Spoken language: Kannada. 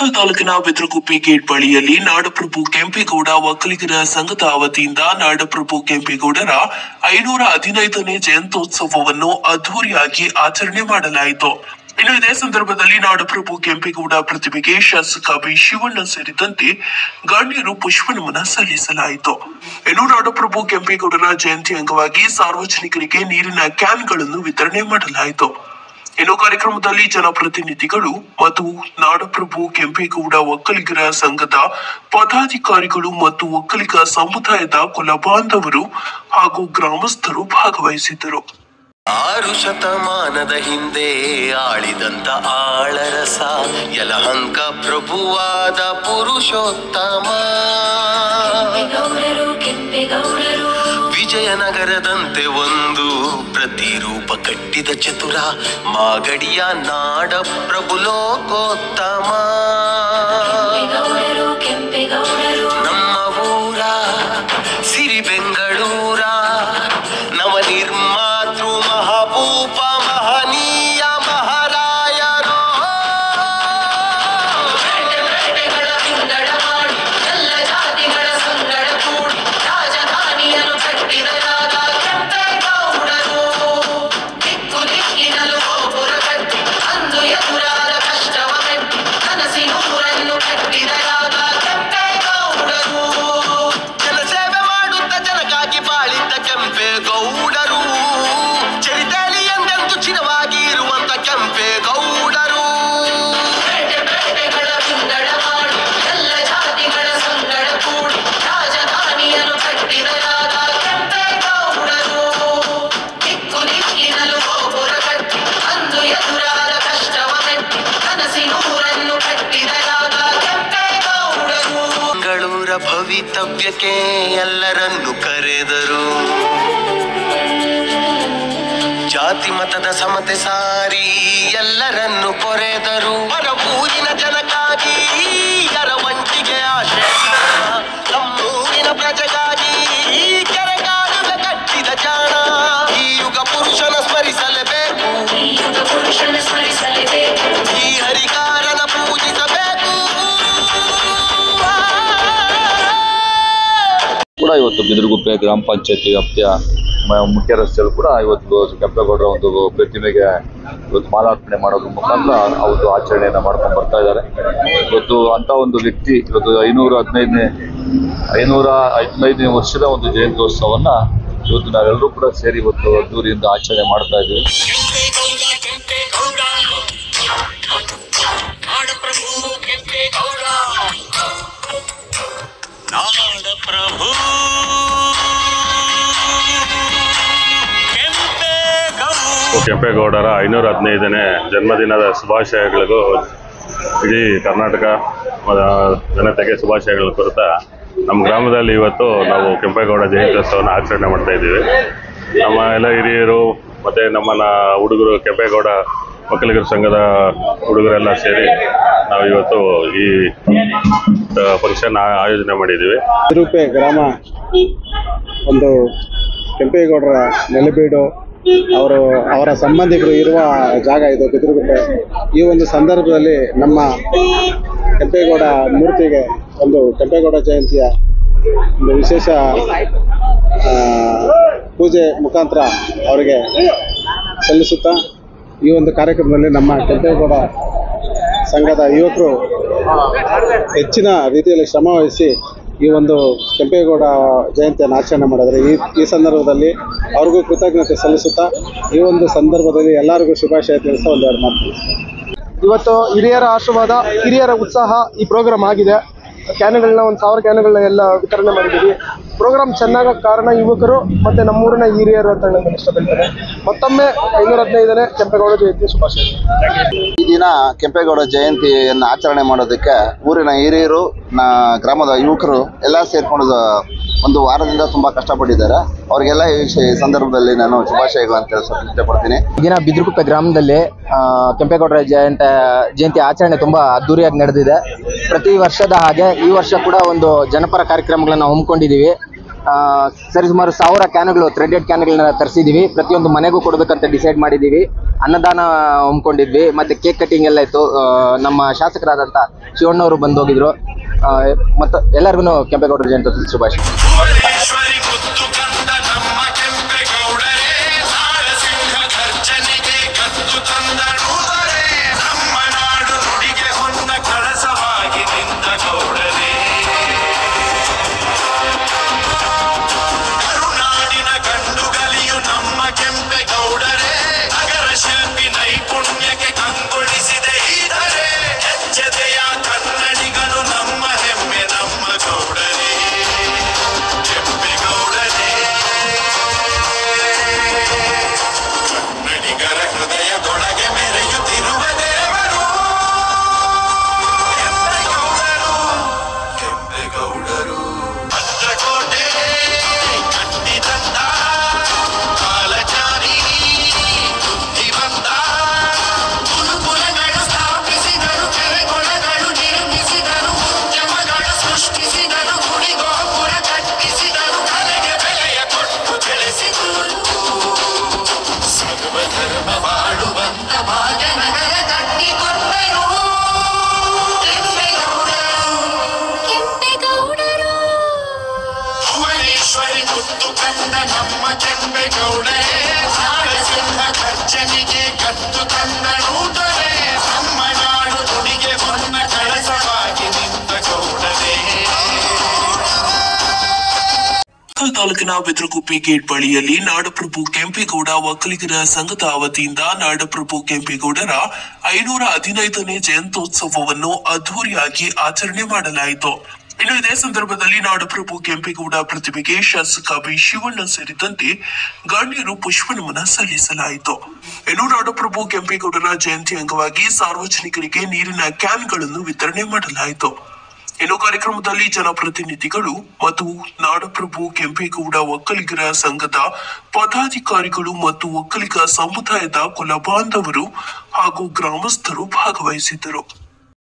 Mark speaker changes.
Speaker 1: ಆನೇಕಲ್ ತಾಲೂಕಿನ ಬಿದ್ರಗುಪ್ಪೆ ಗೇಟ್ ಬಳಿಯಲ್ಲಿ ನಾಡಪ್ರಭು ಕೆಂಪೇಗೌಡ ಒಕ್ಕಲಿಗರ ಸಂಘದ ವತಿಯಿಂದ ನಾಡಪ್ರಭು ಕೆಂಪೇಗೌಡರ 515ನೇ ಜಯಂತ್ಯೋತ್ಸವವನ್ನು ಅದ್ದೂರಿಯಾಗಿ ಆಚರಣೆ ಮಾಡಲಾಯಿತು. ಇನ್ನು ಇದೇ ಸಂದರ್ಭದಲ್ಲಿ ನಾಡಪ್ರಭು ಕೆಂಪೇಗೌಡ ಪ್ರತಿಮೆಗೆ ಶಾಸಕ ಬಿ ಶಿವಣ್ಣ ಸೇರಿದಂತೆ ಗಣ್ಯರು ಪುಷ್ಪ ನಮನ ಸಲ್ಲಿಸಲಾಯಿತು. ಇನ್ನು ನಾಡಪ್ರಭು ಕೆಂಪೇಗೌಡರ ಜಯಂತಿ ಅಂಗವಾಗಿ ಸಾರ್ವಜನಿಕರಿಗೆ ನೀರಿನ ಕ್ಯಾನ್ಗಳನ್ನು ವಿತರಣೆ ಮಾಡಲಾಯಿತು. ಇನ್ನು ಕಾರ್ಯಕ್ರಮದಲ್ಲಿ ಜನಪ್ರತಿನಿಧಿಗಳು ಮತ್ತು ನಾಡಪ್ರಭು ಕೆಂಪೇಗೌಡ ಒಕ್ಕಲಿಗರ ಸಂಘದ ಪದಾಧಿಕಾರಿಗಳು ಮತ್ತು ಒಕ್ಕಲಿಗ ಸಮುದಾಯದ ಕುಲ ಬಾಂಧವರು ಹಾಗೂ ಗ್ರಾಮಸ್ಥರು ಭಾಗವಹಿಸಿದ್ದರು.
Speaker 2: 6 ಶತಮಾನದ ಹಿಂದೆ ಆಳಿದಂತ ಆಳರಸ ಯಲಹಂಕ ಪ್ರಭುವಾದ ಪುರುಷೋತ್ತಮ ವಿಜಯನಗರದಂತೆ ಒಂದು ಪ್ರತಿರೂಪ ಕಟ್ಟಿದ ಚತುರ ಮಾಗಡಿಯ ನಾಡ ಪ್ರಭು ಲೋಕೋತ್ತಮ ನಮ್ಮ ಊರ ಸಿರಿ ಬೆಂಗಳೂರ ನವನಿರ್ಮಾತೃ ಮಹಾಭೂಪ ಮಹನೀಯ ಮಹಾರಾಯರು ಎಲ್ಲ ಜಾತಿಗಳ ಸಂಗಡ ಕೂಡಿ ರಾಜಧಾನಿಯನ್ನು ಕಟ್ಟಿದರಾದ ಕೆಂಪೇಗೌಡರು ದಿಕ್ಕು ದಿಕ್ಕಿನಲ್ಲೂ ಗೋಪುರ ಕಟ್ಟಿ ಅಂದು ಎದುರಾದ ಕಷ್ಟವ ಮೆಟ್ಟಿ ಕನಸಿನೂರನ್ನು ಕಟ್ಟಿದರಾದ ಕೆಂಪೇಗೌಡರು ಜನಸೇವೆ ಮಾಡುತ್ತ ಜನಕ್ಕಾಗಿ ಬಾಳಿದ್ದ ಕೆಂಪೇಗೌಡರು ಚರಿತೆಯಲ್ಲಿ ಎಂದೆಂದು ಚಿರವಾಗಿ ಇರುವಂತ ಕೆಂಪೇಗೌಡರು ಬೇಟೆಗಳ ಹಿಂದಡ ಮಾಡಿ ಎಲ್ಲ ಜಾತಿಗಳ ಸಂಗಡ ಕೂಡಿ ರಾಜಧಾನಿಯನ್ನು ಕಟ್ಟಿದರಾದ ಕೆಂಪೇಗೌಡರು ದಿಕ್ಕು ದಿಕ್ಕಿನಲ್ಲೂ ಗೋಪುರ ಕಟ್ಟಿ ಅಂದು ಎದುರಾದ ಕಷ್ಟವ ಮೆಟ್ಟಿ ಕನಸಿನೂರನ್ನು ಕಟ್ಟಿದರಾದ ಕೆಂಪೇಗೌಡರು ಬೆಂಗಳೂರ ಭವಿತವ್ಯಕ್ಕೆ ಎಲ್ಲರನ್ನು ಕರೆದರು. ಜಾತಿ ಮತದ ಸಮತೆ ಸಾರಿ ಎಲ್ಲರನ್ನು ಪೊರೆದರು. ಹೊರಬೂರಿನ ಜನಕ್ಕಾಗಿ ಯರವಂಟಿಗೆ ಆಶಯ ನಮ್ಮೂರಿನ ಪ್ರಜೆಗಾಗಿ ಕೆರೆಗಾಲುವೆ ಕಟ್ಟಿದ ಜಾಣ ಈ ಯುಗ ಪುರುಷನ ಸ್ಮರಿಸಲೇಬೇಕು ಈ ಹರಿಕಾರನ ಪೂಜಿಸಬೇಕು.
Speaker 3: ಕೂಡ ಇವತ್ತು ಬಿದ್ರಗುಪ್ಪೆ ಗ್ರಾಮ ಪಂಚಾಯತಿ ವ್ಯಾಪ್ತಿಯ ಮುಖ್ಯ ರಸ್ತೆಯಲ್ಲೂ ಕೂಡ ಇವತ್ತು ಕೆಂಪೇಗೌಡರ ಒಂದು ಪ್ರತಿಮೆಗೆ ಇವತ್ತು ಮಾಲಾರ್ಪಣೆ ಮಾಡೋದ್ರ ಮುಖಾಂತರ ಅವತ್ತು ಆಚರಣೆಯನ್ನು ಮಾಡ್ಕೊಂಡು ಬರ್ತಾ ಇದ್ದಾರೆ. ಇವತ್ತು ಅಂತ ಒಂದು ವ್ಯಕ್ತಿ ಇವತ್ತು 515ನೇ ವರ್ಷದ ಒಂದು ಜಯಂತ್ಯೋತ್ಸವವನ್ನು ಇವತ್ತು ನಾವೆಲ್ಲರೂ ಕೂಡ ಸೇರಿ ಇವತ್ತು ಅದ್ದೂರಿಯಿಂದ ಆಚರಣೆ ಮಾಡ್ತಾ ಇದ್ದೀವಿ.
Speaker 4: ಕೆಂಪೇಗೌಡರ 515ನೇ ಜನ್ಮದಿನದ ಶುಭಾಶಯಗಳಿಗೂ ಇಡೀ ಕರ್ನಾಟಕ ಜನತೆಗೆ ಶುಭಾಶಯಗಳನ್ನು ಕೋರುತ್ತಾ ನಮ್ಮ ಗ್ರಾಮದಲ್ಲಿ ಇವತ್ತು ನಾವು ಕೆಂಪೇಗೌಡ ಜಯಂತ್ಯೋತ್ಸವವನ್ನು ಆಚರಣೆ ಮಾಡ್ತಾ ಇದ್ದೀವಿ. ನಮ್ಮ ಎಲ್ಲ ಹಿರಿಯರು ಮತ್ತು ನಮ್ಮನ್ನ ಹುಡುಗರು ಕೆಂಪೇಗೌಡ ಒಕ್ಕಲಿಗರ ಸಂಘದ ಹುಡುಗರೆಲ್ಲ ಸೇರಿ ನಾವು ಇವತ್ತು ಈ ಫಂಕ್ಷನ್ ಆಯೋಜನೆ ಮಾಡಿದ್ದೀವಿ.
Speaker 5: ಬಿದ್ರಗುಪ್ಪೆ ಗ್ರಾಮ ಒಂದು ಕೆಂಪೇಗೌಡರ ನೆಲೆಬೀಡು, ಅವರ ಸಂಬಂಧಿಕರು ಇರುವ ಜಾಗ ಇದು ಬಿದ್ರಗುಪ್ಪೆ. ಈ ಒಂದು ಸಂದರ್ಭದಲ್ಲಿ ನಮ್ಮ ಕೆಂಪೇಗೌಡ ಮೂರ್ತಿಗೆ ಒಂದು ಕೆಂಪೇಗೌಡ ಜಯಂತಿಯ ಒಂದು ವಿಶೇಷ ಪೂಜೆ ಮುಖಾಂತರ ಅವರಿಗೆ ಸಲ್ಲಿಸುತ್ತಾ ಈ ಒಂದು ಕಾರ್ಯಕ್ರಮದಲ್ಲಿ ನಮ್ಮ ಕೆಂಪೇಗೌಡ ಸಂಘದ ಯುವಕರು ಹೆಚ್ಚಿನ ರೀತಿಯಲ್ಲಿ ಶ್ರಮವಹಿಸಿ ಈ ಒಂದು ಕೆಂಪೇಗೌಡ ಜಯಂತಿಯನ್ನು ಆಚರಣೆ ಮಾಡಿದರೆ ಈ ಸಂದರ್ಭದಲ್ಲಿ ಅವ್ರಿಗೂ ಕೃತಜ್ಞತೆ ಸಲ್ಲಿಸುತ್ತಾ ಈ ಒಂದು ಸಂದರ್ಭದಲ್ಲಿ ಎಲ್ಲರಿಗೂ ಶುಭಾಶಯ ತಿಳಿಸ್ತಾ ಒಂದೆರಡು ಮಾತು.
Speaker 6: ಇವತ್ತು ಹಿರಿಯರ ಆಶೀರ್ವಾದ, ಹಿರಿಯರ ಉತ್ಸಾಹ ಈ ಪ್ರೋಗ್ರಾಮ್ ಆಗಿದೆ. ಕ್ಯಾನ್ಗಳನ್ನ 1000 ಕ್ಯಾನ್ಗಳನ್ನ ಎಲ್ಲ ವಿತರಣೆ ಮಾಡಿದ್ದೀವಿ. ಪ್ರೋಗ್ರಾಮ್ ಚೆನ್ನಾಗ ಕಾರಣ ಯುವಕರು ಮತ್ತು ನಮ್ಮೂರಿನ ಹಿರಿಯರು ಅಂತ ಹೇಳೋದು ಇಷ್ಟಪಡ್ತಾರೆ. ಮತ್ತೊಮ್ಮೆ 515ನೇ ಕೆಂಪೇಗೌಡ ಜಯಂತಿ ಶುಭಾಶಯ.
Speaker 7: ಈ ದಿನ ಕೆಂಪೇಗೌಡ ಜಯಂತಿಯನ್ನು ಆಚರಣೆ ಮಾಡೋದಕ್ಕೆ ಊರಿನ ಹಿರಿಯರು, ಗ್ರಾಮದ ಯುವಕರು ಎಲ್ಲ ಸೇರ್ಕೊಂಡು ಒಂದು ವಾರದಿಂದ ತುಂಬಾ ಕಷ್ಟಪಟ್ಟಿದ್ದಾರೆ. ಅವರಿಗೆಲ್ಲ ಈ ಸಂದರ್ಭದಲ್ಲಿ ನಾನು ಶುಭಾಶಯಗಳನ್ನು ತಿಳಿಸೋಕೆ ಇಷ್ಟಪಡ್ತೀನಿ.
Speaker 8: ಈ ದಿನ ಬಿದ್ರಗುಪ್ಪೆ ಗ್ರಾಮದಲ್ಲಿ ಕೆಂಪೇಗೌಡರ ಜಯಂತಿ ಆಚರಣೆ ತುಂಬಾ ಅದ್ದೂರಿಯಾಗಿ ನಡೆದಿದೆ. ಪ್ರತಿ ವರ್ಷದ ಹಾಗೆ ಈ ವರ್ಷ ಕೂಡ ಒಂದು ಜನಪರ ಕಾರ್ಯಕ್ರಮಗಳನ್ನು ಹಮ್ಮಿಕೊಂಡಿದ್ದೀವಿ. ಸರಿಸುಮಾರು 1000 ಕ್ಯಾನ್ಗಳು ಥ್ರೆಡೆಡ್ ಕ್ಯಾನ್ಗಳನ್ನ ತರಿಸಿದ್ದೀವಿ. ಪ್ರತಿಯೊಂದು ಮನೆಗೂ ಕೊಡಬೇಕಂತ ಡಿಸೈಡ್ ಮಾಡಿದ್ದೀವಿ. ಅನ್ನದಾನ ಹಮ್ಮಿಕೊಂಡಿದ್ವಿ, ಮತ್ತೆ ಕೇಕ್ ಕಟಿಂಗ್ ಎಲ್ಲ ಇತ್ತು. ನಮ್ಮ ಶಾಸಕರಾದಂಥ ಶಿವಣ್ಣವರು ಬಂದು ಹೋಗಿದ್ರು. ಮತ್ತು ಎಲ್ಲರಿಗೂ ಕೆಂಪೇಗೌಡರ ಜಯಂತಿ ಶುಭಾಶಯ.
Speaker 2: ನಮ್ಮ ಕೆಂಪೇಗೌಡರೇ ನಾಡಸಿಂಹ ಗರ್ಜನಿಗೆ ಕತ್ತು ತಂದನೂತರೆ ನಮ್ಮ ನಾಡು ನುಡಿಗೆ ಹೊನ್ನ ಕಳಸವಾಗಿ ನಿಂತ ಗೌಡರೇ.
Speaker 1: ತಾಲೂಕಿನ ಬಿದ್ರಗುಪ್ಪೆ ಗೇಟ್ ಬಳಿಯಲ್ಲಿ ನಾಡಪ್ರಭು ಕೆಂಪೇಗೌಡ ಒಕ್ಕಲಿಗರ ಸಂಘದ ವತಿಯಿಂದ ನಾಡಪ್ರಭು ಕೆಂಪೇಗೌಡರ 515ನೇ ಜಯಂತ್ಯೋತ್ಸವವನ್ನು ಅದ್ದೂರಿಯಾಗಿ ಆಚರಣೆ ಮಾಡಲಾಯಿತು. ಇನ್ನು ಇದೇ ಸಂದರ್ಭದಲ್ಲಿ ನಾಡಪ್ರಭು ಕೆಂಪೇಗೌಡ ಪ್ರತಿಮೆಗೆ ಶಾಸಕ ಬಿ ಶಿವಣ್ಣ ಸೇರಿದಂತೆ ಗಣ್ಯರು ಪುಷ್ಪ ನಮನ ಸಲ್ಲಿಸಲಾಯಿತು. ಇನ್ನು ನಾಡಪ್ರಭು ಕೆಂಪೇಗೌಡರ ಜಯಂತಿ ಅಂಗವಾಗಿ ಸಾರ್ವಜನಿಕರಿಗೆ ನೀರಿನ ಕ್ಯಾನ್ಗಳನ್ನು ವಿತರಣೆ ಮಾಡಲಾಯಿತು. ಇನ್ನು ಕಾರ್ಯಕ್ರಮದಲ್ಲಿ ಜನಪ್ರತಿನಿಧಿಗಳು ಮತ್ತು ನಾಡಪ್ರಭು ಕೆಂಪೇಗೌಡ ಒಕ್ಕಲಿಗರ ಸಂಘದ ಪದಾಧಿಕಾರಿಗಳು ಮತ್ತು ಒಕ್ಕಲಿಗ ಸಮುದಾಯದ ಕುಲ ಬಾಂಧವರು ಹಾಗೂ ಗ್ರಾಮಸ್ಥರು ಭಾಗವಹಿಸಿದ್ದರು.